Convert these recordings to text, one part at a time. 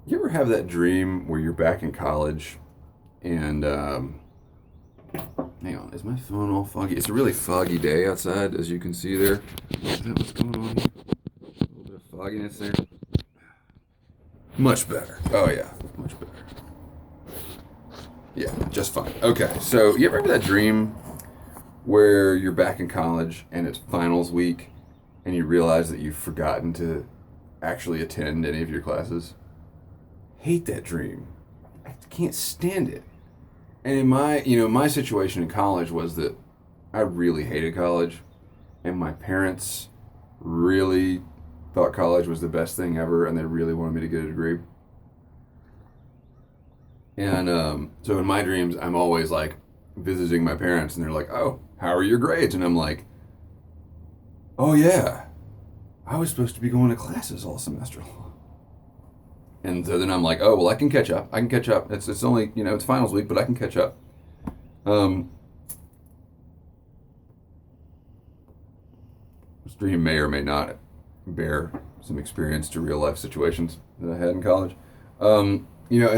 You ever have that dream where you're back in college and hang on, is my phone all foggy? It's a really foggy day outside, as you can see there. Is that what's going on here? A little bit of fogginess there. Much better. Oh yeah, much better. Yeah, just fine. Okay, so you ever have that dream where you're back in college and it's finals week and you realize that you've forgotten to actually attend any of your classes? Hate that dream. I can't stand it. And my situation in college was that I really hated college, and my parents really thought college was the best thing ever, and they really wanted me to get a degree. And so in my dreams, I'm always like visiting my parents, and they're like, "Oh, how are your grades?" And I'm like, "Oh yeah, I was supposed to be going to classes all semester long." And so then I'm like, "Oh well, I can catch up. I can catch up. It's only it's finals week, but I can catch up." Um, this dream may or may not bear some experience to real life situations that I had in college. And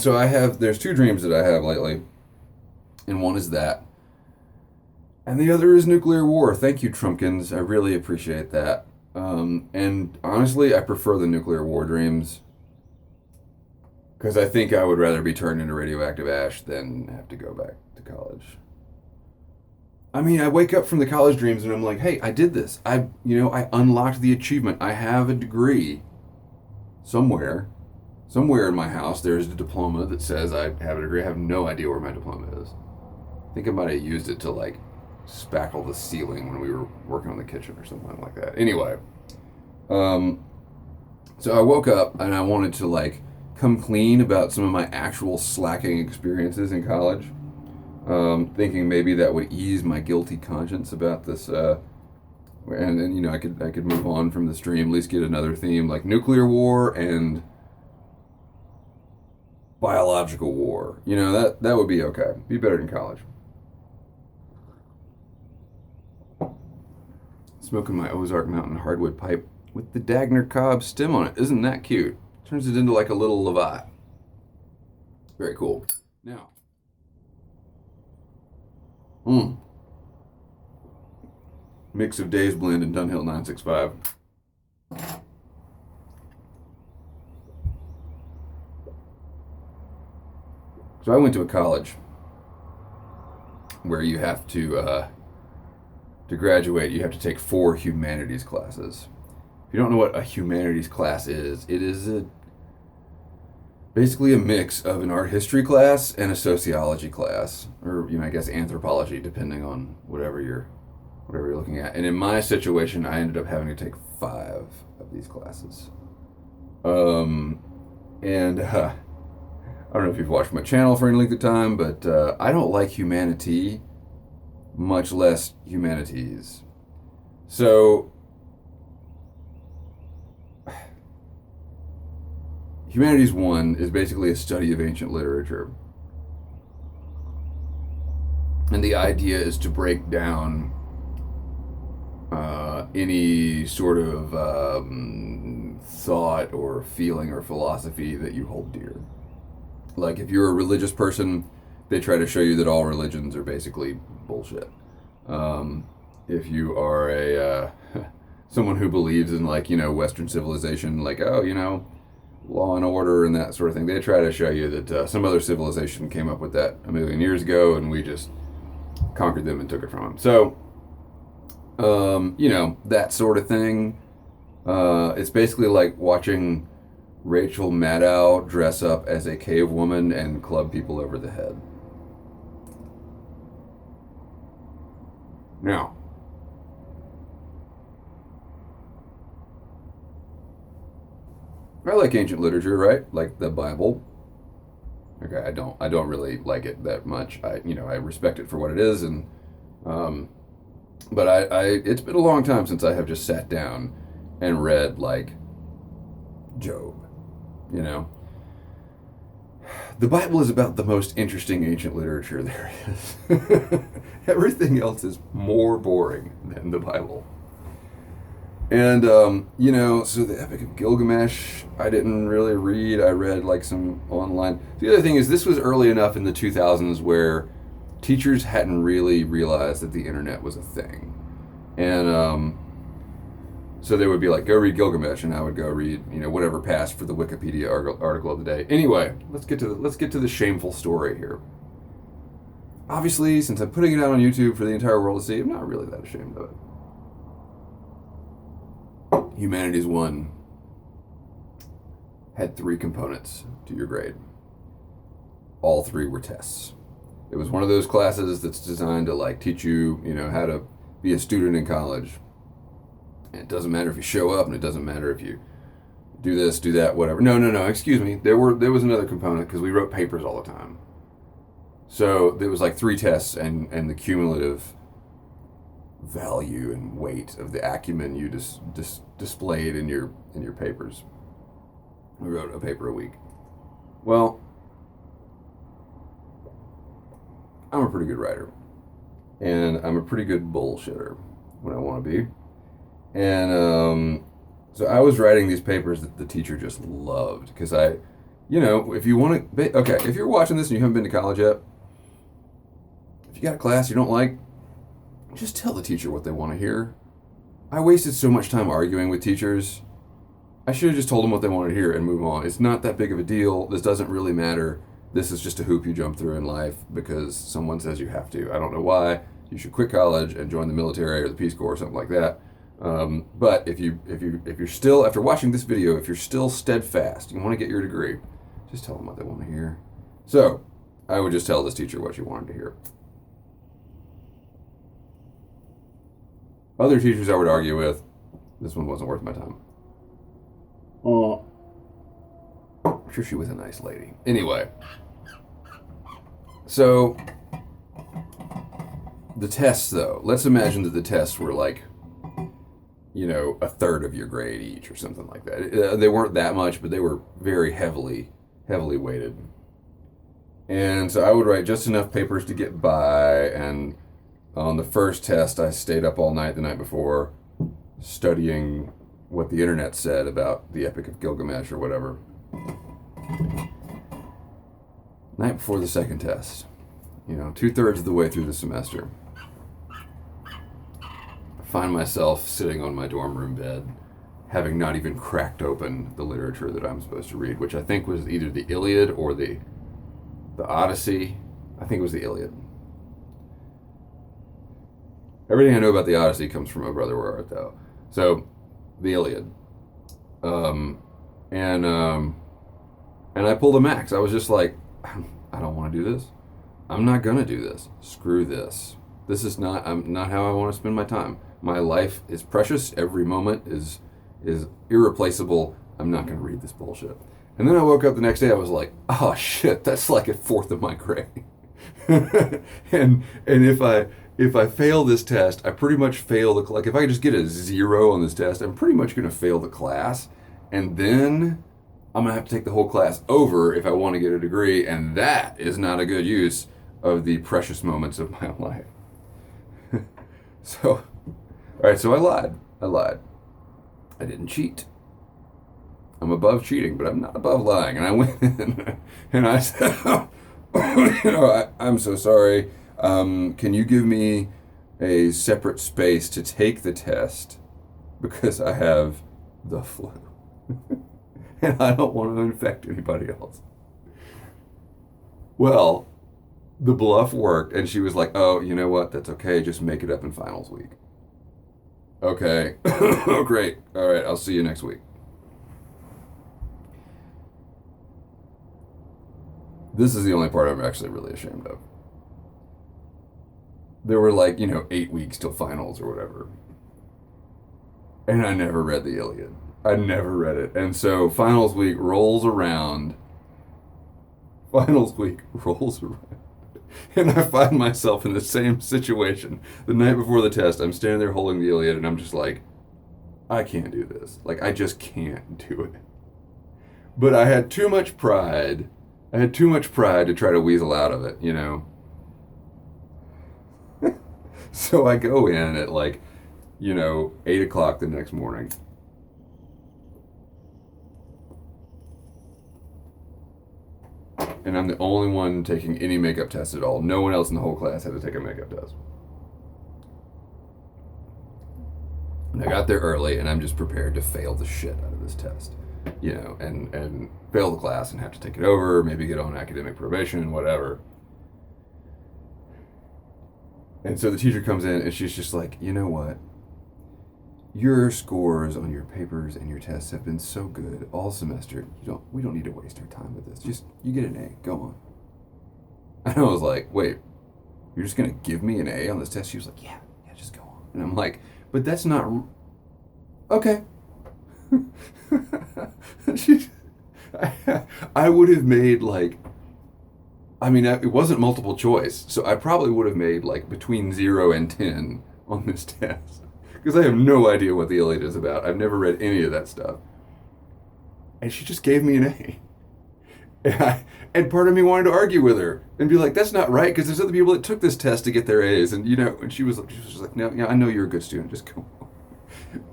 so there's two dreams that I have lately, and one is that, and the other is nuclear war. Thank you, Trumpkins. I really appreciate that. And honestly, I prefer the nuclear war dreams because I think I would rather be turned into radioactive ash than have to go back to college. I mean, I wake up from the college dreams and I'm like, hey, I did this. I unlocked the achievement. I have a degree somewhere. Somewhere in my house, there's a diploma that says I have a degree. I have no idea where my diploma is. I think I might have used it to like spackle the ceiling when we were working on the kitchen or something like that. Anyway, um, so I woke up and I wanted to like come clean about some of my actual slacking experiences in college, thinking maybe that would ease my guilty conscience about this. And I could move on from this dream, at least get another theme like nuclear war and biological war. That would be okay. Be better than college. Smoking my Ozark Mountain hardwood pipe with the Dagner Cobb stem on it. Isn't that cute? Turns it into like a little Levat. Very cool. Now, mm, mix of Days Blend and Dunhill 965. So I went to a college where you have to graduate, you have to take four humanities classes. If you don't know what a humanities class is, it is basically a mix of an art history class and a sociology class, or I guess anthropology, depending on whatever you're looking at. And in my situation, I ended up having to take five of these classes. Um, and I don't know if you've watched my channel for any length of time, but I don't like humanity, much less humanities. So Humanities 1 is basically a study of ancient literature. And the idea is to break down any sort of thought or feeling or philosophy that you hold dear. Like if you're a religious person, they try to show you that all religions are basically bullshit. If you are a someone who believes in Western civilization, like law and order and that sort of thing, they try to show you that some other civilization came up with that a million years ago, and we just conquered them and took it from them. So, that sort of thing. It's basically like watching Rachel Maddow dress up as a cave woman and club people over the head. Now, I like ancient literature, right? Like the Bible. Okay, I don't really like it that much. I respect it for what it is, and um, but it's been a long time since I have just sat down and read like Job. You know, the Bible is about the most interesting ancient literature there is. Everything else is more boring than the Bible. And, so the Epic of Gilgamesh, I didn't really read. I read like some online. The other thing is, this was early enough in the 2000s where teachers hadn't really realized that the internet was a thing. And, so they would be like, go read Gilgamesh, and I would go read, whatever passed for the Wikipedia article of the day. Anyway, let's get to the shameful story here. Obviously, since I'm putting it out on YouTube for the entire world to see, I'm not really that ashamed of it. Humanities 1 had 3 components to your grade. All 3 were tests. It was one of those classes that's designed to like teach you, how to be a student in college. And it doesn't matter if you show up, and it doesn't matter if you do this, do that, whatever. No, excuse me. There was another component because we wrote papers all the time. So there was like 3 tests, and the cumulative value and weight of the acumen you displayed in your papers. We wrote a paper a week. Well, I'm a pretty good writer, and I'm a pretty good bullshitter when I want to be. And so I was writing these papers that the teacher just loved because if you want to, okay, if you're watching this and you haven't been to college yet, if you got a class you don't like, just tell the teacher what they want to hear. I wasted so much time arguing with teachers. I should have just told them what they wanted to hear and move on. It's not that big of a deal. This doesn't really matter. This is just a hoop you jump through in life because someone says you have to. I don't know why. You should quit college and join the military or the Peace Corps or something like that. But if you're still, after watching this video, if you're still steadfast, you want to get your degree, just tell them what they want to hear. So I would just tell this teacher what she wanted to hear. Other teachers I would argue with, this one wasn't worth my time. I'm sure she was a nice lady. Anyway, so the tests, though, let's imagine that the tests were like, a third of your grade each or something like that. They weren't that much, but they were very heavily weighted. And so I would write just enough papers to get by, and on the first test, I stayed up all night the night before studying what the internet said about the Epic of Gilgamesh or whatever. Night before the second test, 2/3 of the way through the semester, I find myself sitting on my dorm room bed, having not even cracked open the literature that I'm supposed to read, which I think was either the Iliad or the Odyssey. I think it was the Iliad. Everything I know about the Odyssey comes from O Brother, Where Art Thou? So, the Iliad. And I pulled a max. I was just like, I don't want to do this. I'm not going to do this. Screw this. This is not how I want to spend my time. My life is precious. Every moment is irreplaceable. I'm not going to read this bullshit. And then I woke up the next day. I was like, oh shit, that's like a fourth of my grade. and if I fail this test, I pretty much fail the, like if I just get a 0 on this test, I'm pretty much going to fail the class. And then I'm going to have to take the whole class over if I want to get a degree. And that is not a good use of the precious moments of my life. So, all right, so I lied. I didn't cheat. I'm above cheating, but I'm not above lying. And I went in and I said, I'm so sorry. Can you give me a separate space to take the test because I have the flu and I don't want to infect anybody else? Well, the bluff worked, and she was like, oh, you know what? That's okay. Just make it up in finals week. Okay. Oh, great. All right. I'll see you next week. This is the only part I'm actually really ashamed of. There were 8 weeks till finals or whatever. And I never read the Iliad. I never read it. And so finals week rolls around. And I find myself in the same situation. The night before the test, I'm standing there holding the Iliad, and I'm just like, I can't do this. I just can't do it. But I had too much pride. To try to weasel out of it, So I go in at 8 o'clock the next morning. And I'm the only one taking any makeup test at all. No one else in the whole class had to take a makeup test. And I got there early, and I'm just prepared to fail the shit out of this test, and fail the class and have to take it over, maybe get on academic probation, whatever. And so the teacher comes in, and she's just like, you know what? Your scores on your papers and your tests have been so good all semester. We don't need to waste our time with this. Just you get an A. Go on. And I was like, wait, you're just gonna give me an A on this test? She was like, yeah, just go on. And I'm like, but that's not okay. I would have made it wasn't multiple choice, so I probably would have made between 0 and 10 on this test. Because I have no idea what the Iliad is about. I've never read any of that stuff. And she just gave me an A. And part of me wanted to argue with her and be like, that's not right, because there's other people that took this test to get their A's. And, and she was just like, no, yeah, I know you're a good student. Just go on.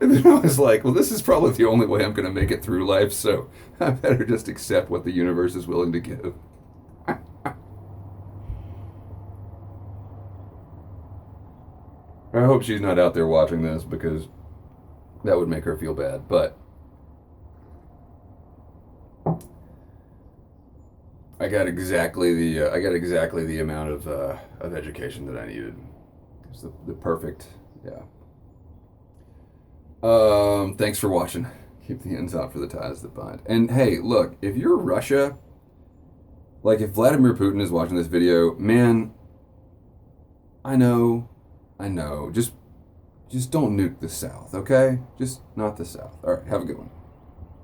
And then I was like, well, this is probably the only way I'm going to make it through life, so I better just accept what the universe is willing to give. I hope she's not out there watching this, because that would make her feel bad. But I got exactly the amount of education that I needed. It's the perfect, yeah. Thanks for watching. Keep the ends out for the ties that bind. And hey, look, if you're Russia, if Vladimir Putin is watching this video, man, I know. Just don't nuke the South, okay? Just not the South. All right, have a good one.